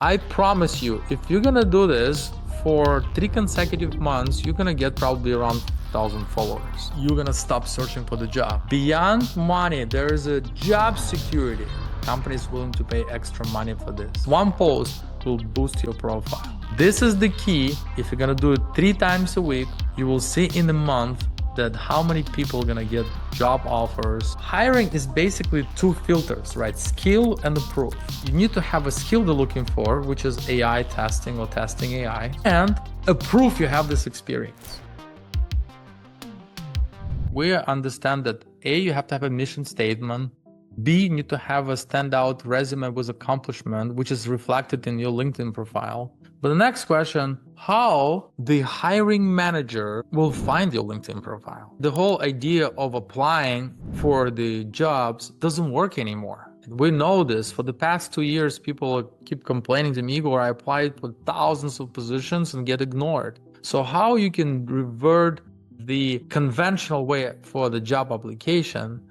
I promise you, if you're gonna do this for 3 consecutive months, you're gonna get probably around 1,000 followers. You're gonna stop searching for the job. Beyond money, there is a job security. Companies willing to pay extra money for this. One post will boost your profile. This is the key. If you're gonna do it 3 times a week, you will see in a month that how many people are gonna get job offers. Hiring is basically 2 filters, right? Skill and the proof. You need to have a skill they're looking for, which is AI testing or testing AI, and a proof you have this experience. We understand that A, you have to have a mission statement. B, you need to have a standout resume with accomplishment, which is reflected in your LinkedIn profile. But the next question, how the hiring manager will find your LinkedIn profile? The whole idea of applying for the jobs doesn't work anymore. We know this. For the past 2 years, people keep complaining to me, Igor, I applied for thousands of positions and get ignored. So how you can revert the conventional way for the job application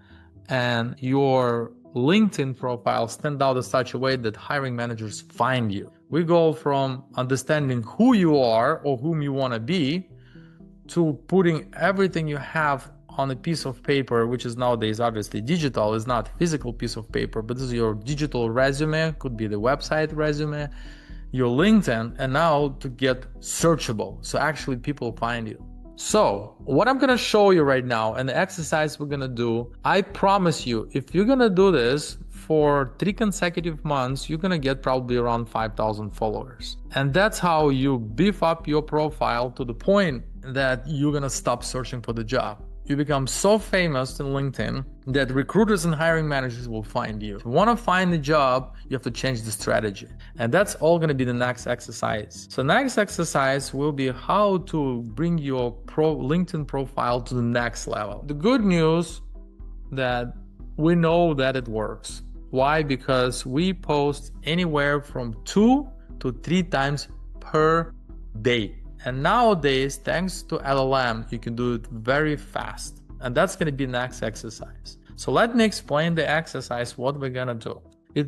and your LinkedIn profile stand out in such a way that hiring managers find you. We go from understanding who you are or whom you want to be to putting everything you have on a piece of paper, which is nowadays obviously digital, is not physical piece of paper, but this is your digital resume, could be the website resume, your LinkedIn, and now to get searchable. So actually people find you. So what I'm gonna show you right now and the exercise we're gonna do, I promise you, if you're gonna do this for 3 consecutive months, you're gonna get probably around 5,000 followers. And that's how you beef up your profile to the point that you're gonna stop searching for the job. You become so famous in LinkedIn that recruiters and hiring managers will find you. If you want to find a job, you have to change the strategy. And that's all going to be the next exercise. So next exercise will be how to bring your LinkedIn profile to the next level. The good news that we know that it works. Why? Because we post anywhere from 2 to 3 times per day. And nowadays, thanks to LLM, you can do it very fast. And that's going to be the next exercise. So let me explain the exercise, what we're going to do.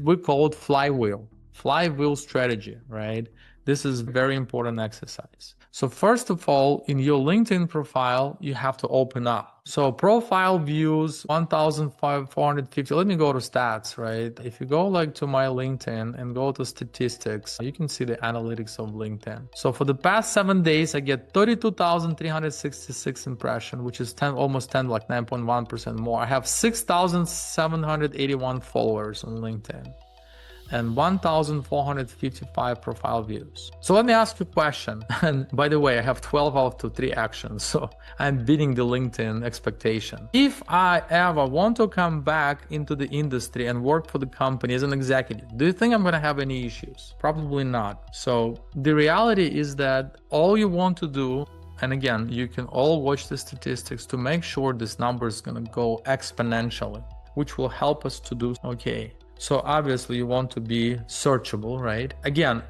We call it Flywheel. Flywheel strategy, right? This is a very important exercise. So first of all, in your LinkedIn profile, you have to open up. So profile views, 1,450. Let me go to stats, right? If you go like to my LinkedIn and go to statistics, you can see the analytics of LinkedIn. So for the past 7 days, I get 32,366 impressions, which is almost 10, like 9.1% more. I have 6,781 followers on LinkedIn and 1,455 profile views. So let me ask you a question. And by the way, I have 12 out of 3 actions, so I'm beating the LinkedIn expectation. If I ever want to come back into the industry and work for the company as an executive, do you think I'm gonna have any issues? Probably not. So the reality is that all you want to do, and again, you can all watch the statistics to make sure this number is gonna go exponentially, which will help us to do okay. So obviously you want to be searchable, right? Again,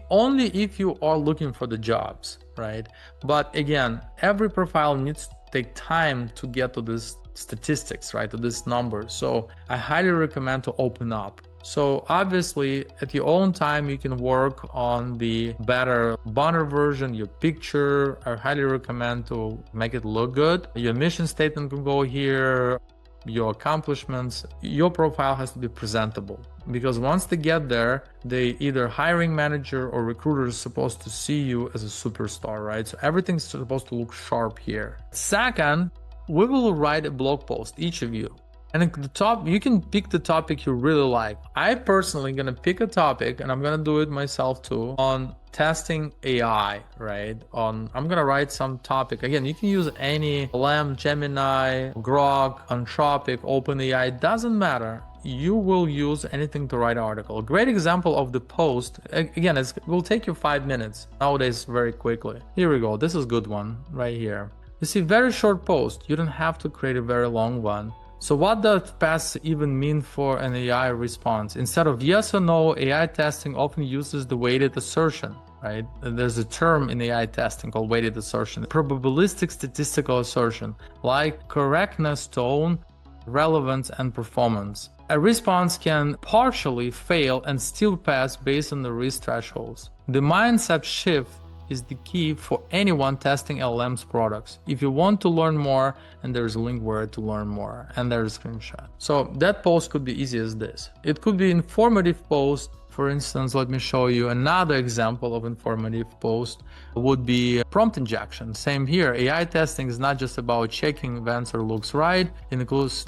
only if you are looking for the jobs, right? But again, every profile needs to take time to get to this statistics, right? To this number. So I highly recommend to open up. So obviously at your own time, you can work on the better banner version, your picture. I highly recommend to make it look good. Your mission statement can go here. Your accomplishments, your profile has to be presentable, because once they get there, they either hiring manager or recruiter is supposed to see you as a superstar, right? So everything's supposed to look sharp here. Second, we will write a blog post, each of you. And at the top, you can pick the topic you really like. I personally gonna pick a topic, and I'm gonna do it myself too, on testing AI, right? I'm gonna write some topic. Again, you can use any LM, Gemini, Grok, Anthropic, OpenAI, doesn't matter. You will use anything to write an article. A great example of the post, again, it will take you 5 minutes. Nowadays, very quickly. Here we go. This is a good one right here. You see, very short post. You don't have to create a very long one. So what does pass even mean for an AI response? Instead of yes or no, AI testing often uses the weighted assertion, right? And there's a term in AI testing called weighted assertion, probabilistic statistical assertion, like correctness, tone, relevance, and performance. A response can partially fail and still pass based on the risk thresholds. The mindset shift is the key for anyone testing LLM's products. If you want to learn more, and there's a link where to learn more, and there's a screenshot. So that post could be easy as this. It could be informative post. For instance, let me show you another example of informative post would be prompt injection. Same here. AI testing is not just about checking if answer looks right. It includes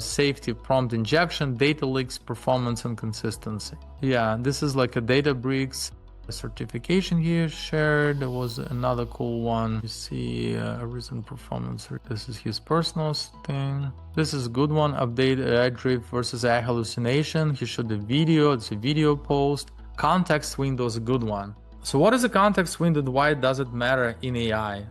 safety, prompt injection, data leaks, performance, and consistency. Yeah, this is like a Databricks certification here shared. There was another cool one. You see a recent performance. This is his personal thing. This is a good one. Update AI drift versus AI hallucination. He showed the video. It's a video post. Context window is a good one. So what is a context window? Why does it matter in AI?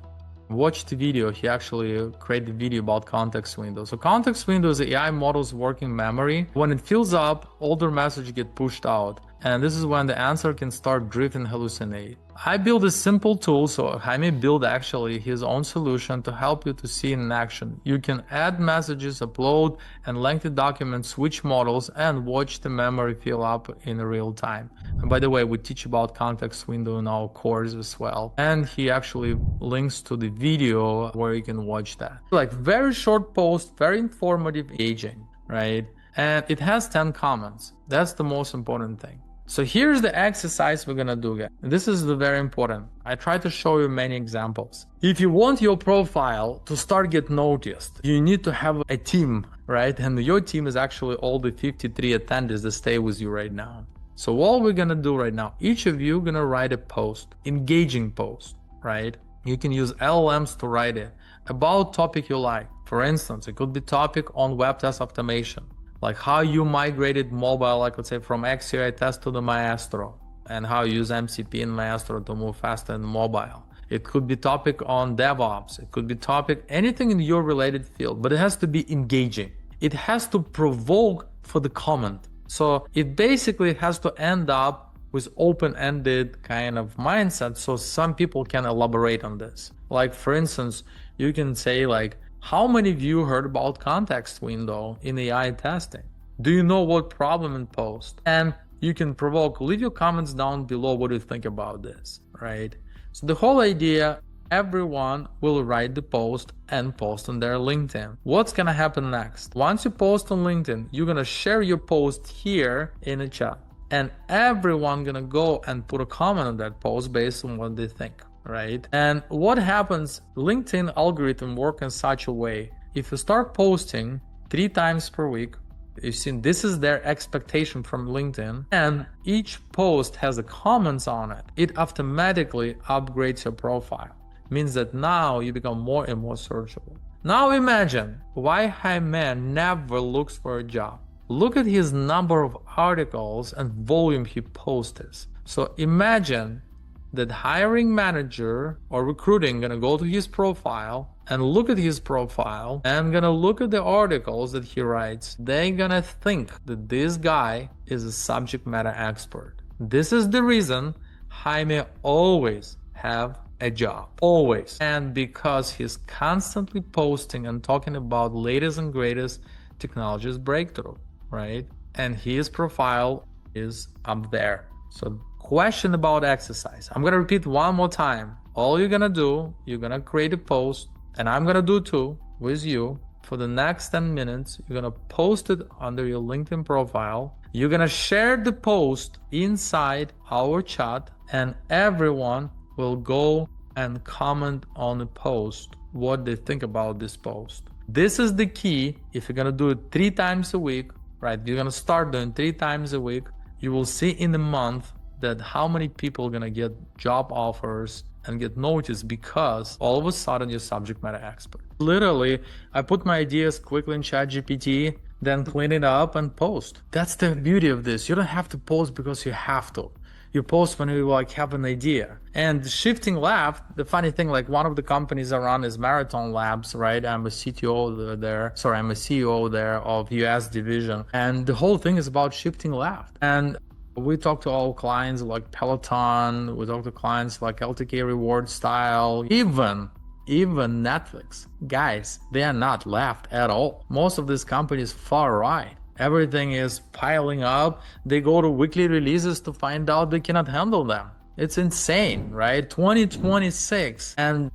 Watch the video. He actually created a video about context window. So context window is the AI model's working memory. When it fills up, older messages get pushed out. And this is when the answer can start drift and hallucinate. I built a simple tool, so Jaime built actually his own solution to help you to see in action. You can add messages, upload and lengthy documents, switch models, and watch the memory fill up in real time. And by the way, we teach about context window in our course as well. And he actually links to the video where you can watch that. Like very short post, very informative, engaging, right? And it has 10 comments. That's the most important thing. So here's the exercise we're gonna do, guys. This is the very important. I try to show you many examples. If you want your profile to start get noticed, you need to have a team, right? And your team is actually all the 53 attendees that stay with you right now. So what we're gonna do right now, each of you gonna write a post, engaging post, right? You can use LLMs to write it about topic you like. For instance, it could be topic on web test automation, like how you migrated mobile, like let's say from XUI test to the Maestro, and how you use MCP in Maestro to move faster in mobile. It could be topic on DevOps. It could be topic, anything in your related field, but it has to be engaging. It has to provoke for the comment. So it basically has to end up with open-ended kind of mindset, so some people can elaborate on this. Like for instance, you can say like, how many of you heard about context window in AI testing? Do you know what problem in post? And you can provoke, leave your comments down below what you think about this, right? So the whole idea, everyone will write the post and post on their LinkedIn. What's gonna happen next? Once you post on LinkedIn, you're gonna share your post here in a chat. And everyone gonna go and put a comment on that post based on what they think. Right? And what happens, LinkedIn algorithm work in such a way, if you start posting 3 times per week, you see this is their expectation from LinkedIn, and each post has the comments on it, it automatically upgrades your profile. Means that now you become more and more searchable. Now imagine why Jaime never looks for a job. Look at his number of articles and volume he posts. So imagine that hiring manager or recruiting gonna go to his profile and look at his profile and gonna look at the articles that he writes. They're gonna think that this guy is a subject matter expert. This is the reason Jaime always have a job, always. And because he's constantly posting and talking about latest and greatest technologies breakthrough, right? And his profile is up there. So question about exercise. I'm gonna repeat one more time. All you're gonna do, you're gonna create a post, and I'm gonna do too with you. For the next 10 minutes, you're gonna post it under your LinkedIn profile. You're gonna share the post inside our chat, and everyone will go and comment on the post what they think about this post. This is the key. If you're gonna do it 3 times a week, right? You're gonna start doing 3 times a week. You will see in a month that how many people are gonna get job offers and get noticed because all of a sudden you're subject matter expert. Literally, I put my ideas quickly in ChatGPT, then clean it up and post. That's the beauty of this. You don't have to post because you have to. You post when you like have an idea. And shifting left, the funny thing, like one of the companies I run is Marathon Labs, right? I'm a CTO there. Sorry, I'm a CEO there of US division. And the whole thing is about shifting left. And we talk to all clients like Peloton, we talk to clients like LTK Reward Style, even Netflix. Guys, they are not left at all. Most of these companies far right. Everything is piling up. They go to weekly releases to find out they cannot handle them. It's insane, right? 2026. And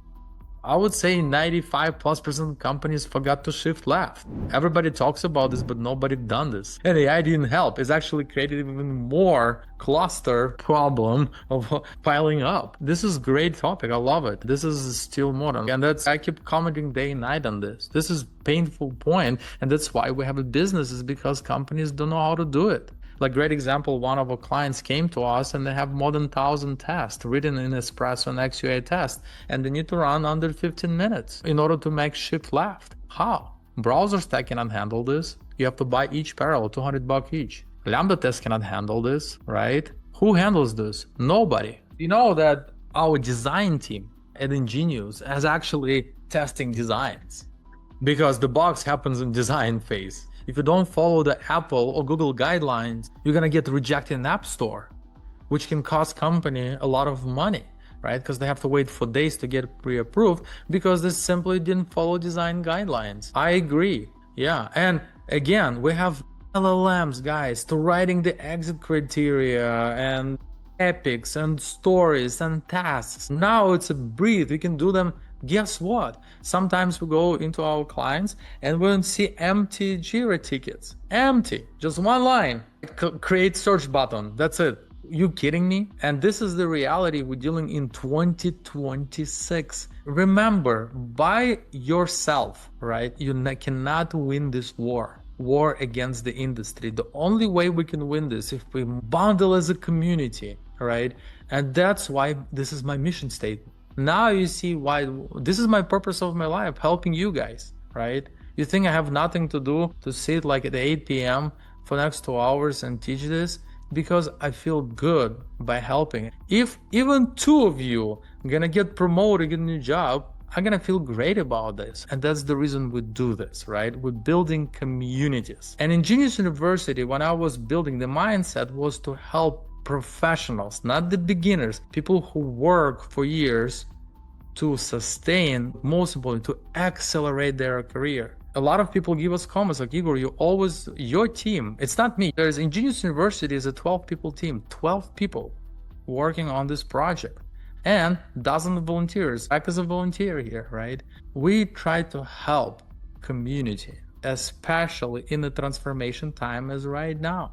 I would say 95+% of companies forgot to shift left. Everybody talks about this, but nobody done this. And AI didn't help. It's actually created even more cluster problem of piling up. This is great topic. I love it. This is still modern. And I keep commenting day and night on this. This is painful point. And that's why we have a business, is because companies don't know how to do it. Like, great example, one of our clients came to us and they have more than 1,000 tests written in Espresso and XUA test, and they need to run under 15 minutes in order to make shift left. How? Browser stack cannot handle this. You have to buy each parallel, $200 each. Lambda test cannot handle this, right? Who handles this? Nobody. You know that our design team at Ingenious is actually testing designs, because the bugs happens in design phase. If you don't follow the Apple or Google guidelines, you're gonna get rejected in App Store, which can cost company a lot of money, right? Because they have to wait for days to get pre-approved because they simply didn't follow design guidelines. I agree, yeah. And again, we have LLMs, guys, to writing the exit criteria and epics and stories and tasks. Now it's a breathe, we can do them. Guess what? Sometimes we go into our clients and we don't see empty Jira tickets. Empty, just one line. Create search button, that's it. You kidding me? And this is the reality we're dealing in 2026. Remember, by yourself, right? You cannot win this war against the industry. The only way we can win this if we bundle as a community, right? And that's why this is my mission statement. Now you see why this is my purpose of my life, helping you guys, right? You think I have nothing to do to sit like at 8 p.m. for the next 2 hours and teach this? Because I feel good by helping. If even 2 of you are gonna get promoted, get a new job, I'm gonna feel great about this. And that's the reason we do this, right? We're building communities. And in Genius University, when I was building, the mindset was to help professionals, not the beginners, people who work for years to sustain, most importantly, to accelerate their career. A lot of people give us comments like, Igor, your team, it's not me. There's Ingenious University is a 12-people team, 12 people working on this project, and dozens of volunteers. Back as a volunteer here, right? We try to help community, especially in the transformation time as right now.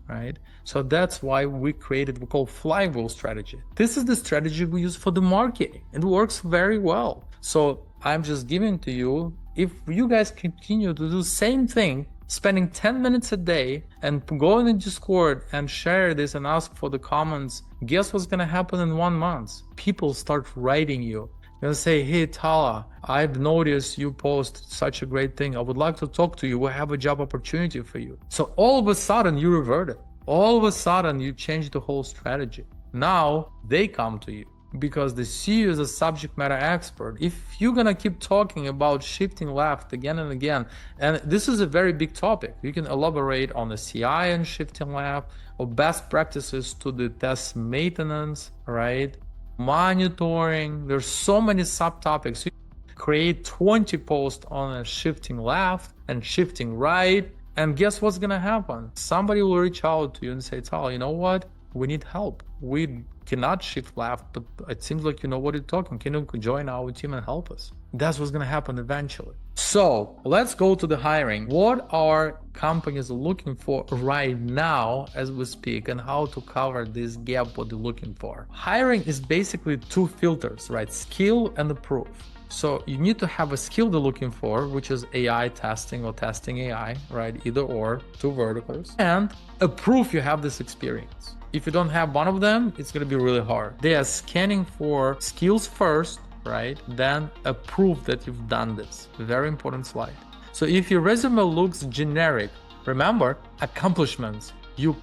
Right? So that's why we call Flywheel strategy. This is the strategy we use for the marketing. It works very well. So I'm just giving to you, if you guys continue to do the same thing, spending 10 minutes a day and go in the Discord and share this and ask for the comments, guess what's gonna happen in 1 month? People start writing you. You're gonna say, hey Tala, I've noticed you post such a great thing. I would like to talk to you. We have a job opportunity for you. So all of a sudden you revert it. All of a sudden you change the whole strategy. Now they come to you because they see you as a subject matter expert. If you're gonna keep talking about shifting left again and again, and this is a very big topic, you can elaborate on the CI and shifting left, or best practices to the test maintenance, right? Monitoring. There's so many subtopics. You create 20 posts on a shifting left and shifting right, and guess what's gonna happen? Somebody will reach out to you and say, Tal, you know what? We need help. We cannot shift left, but it seems like you know what you're talking. Can you join our team and help us? That's what's gonna happen eventually. So let's go to the hiring. What are companies looking for right now as we speak, and how to cover this gap, what they're looking for? Hiring is basically 2 filters, right? Skill and the proof. So you need to have a skill they're looking for, which is AI testing or testing AI, right? Either or, 2 verticals, and a proof you have this experience. If you don't have one of them, it's gonna be really hard. They are scanning for skills first, right? Then a proof that you've done this. Very important slide. So if your resume looks generic, remember, accomplishments. You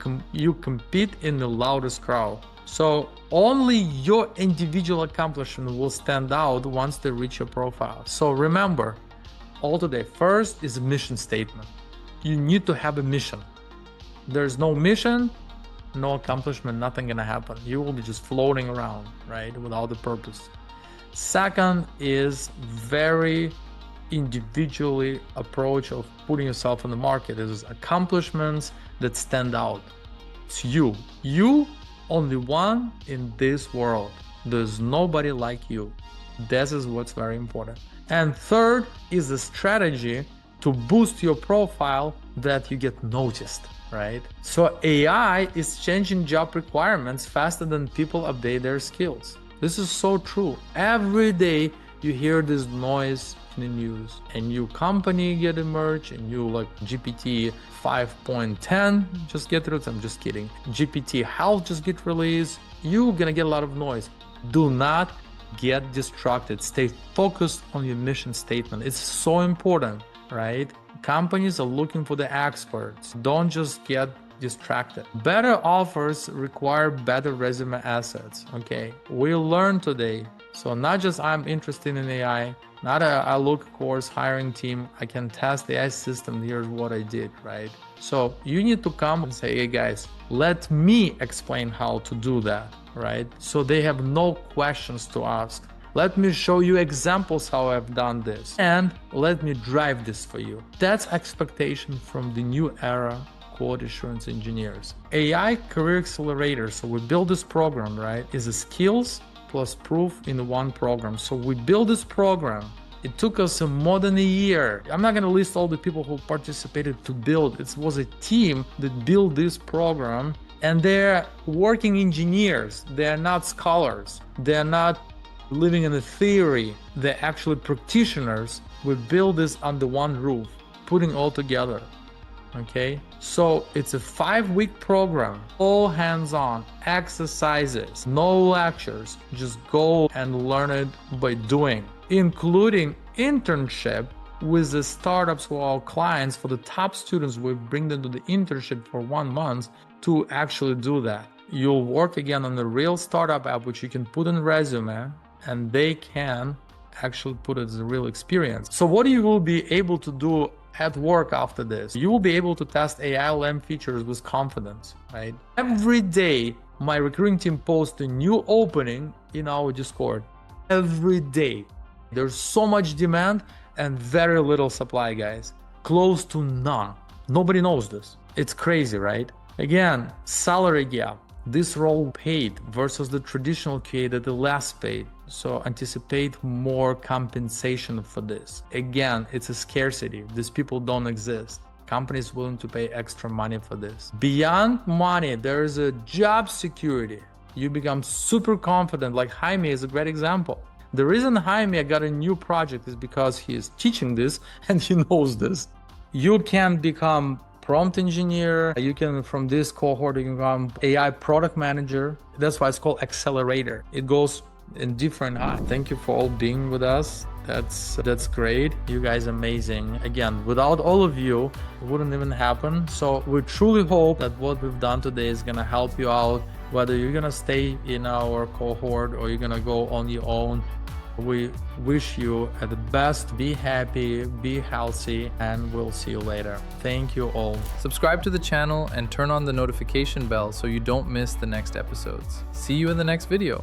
compete in the loudest crowd. So only your individual accomplishment will stand out once they reach your profile. So remember, all today, first is a mission statement. You need to have a mission. There's no mission, no accomplishment, nothing gonna happen. You will be just floating around, right, without a purpose. Second is very individually approach of putting yourself in the market. It is accomplishments that stand out. It's you. You, only one in this world. There's nobody like you. This is what's very important. And third is a strategy to boost your profile that you get noticed, right? So AI is changing job requirements faster than people update their skills. This is so true. Every day you hear this noise in the news. A new company get emerged, a new like GPT 5.10 just get released. I'm just kidding. GPT Health just get released. You're gonna get a lot of noise. Do not get distracted. Stay focused on your mission statement. It's so important, right? Companies are looking for the experts. Don't just get distracted. Better offers require better resume assets. Okay, we learned today. So not just I'm interested in AI, not a look course hiring team. I can test the AI system. Here's what I did, right? So you need to come and say, hey guys, let me explain how to do that, right? So they have no questions to ask. Let me show you examples how I've done this, and let me drive this for you. That's expectation from the new era quality assurance engineers. AI Career Accelerator, so we build this program, right, is a skills plus proof in one program. So we build this program. It took us more than a year. I'm not going to list all the people who participated to build. It was a team that built this program, and they're working engineers. They're not scholars. They're not living in a theory. They're actually practitioners. We build this under one roof, putting all together. Okay, so it's a 5-week program, all hands-on exercises, no lectures, just go and learn it by doing, including internship with the startups who are our clients. For the top students, we bring them to the internship for 1 month to actually do that. You'll work again on the real startup app, which you can put in resume, and they can actually put it as a real experience. So what you will be able to do at work after this, you will be able to test AI LM features with confidence, right? Every day, my recruiting team posts a new opening in our Discord. Every day. There's so much demand and very little supply, guys. Close to none. Nobody knows this. It's crazy, right? Again, salary gap. This role paid versus the traditional QA that the less paid. So anticipate more compensation for this. Again, it's a scarcity. These people don't exist. Companies willing to pay extra money for this. Beyond money, there is a job security. You become super confident, like Jaime is a great example. The reason Jaime got a new project is because he is teaching this and he knows this. You can become prompt engineer. You can, from this cohort, you can become AI product manager. That's why it's called accelerator. It goes in different heights. Thank you for all being with us. That's great. You guys amazing. Again, without all of you, it wouldn't even happen. So we truly hope that what we've done today is gonna help you out, whether you're gonna stay in our cohort or you're gonna go on your own. We wish you the best. Be happy, be healthy, and we'll see you later. Thank you all. Subscribe to the channel and turn on the notification bell so you don't miss the next episodes. See you in the next video.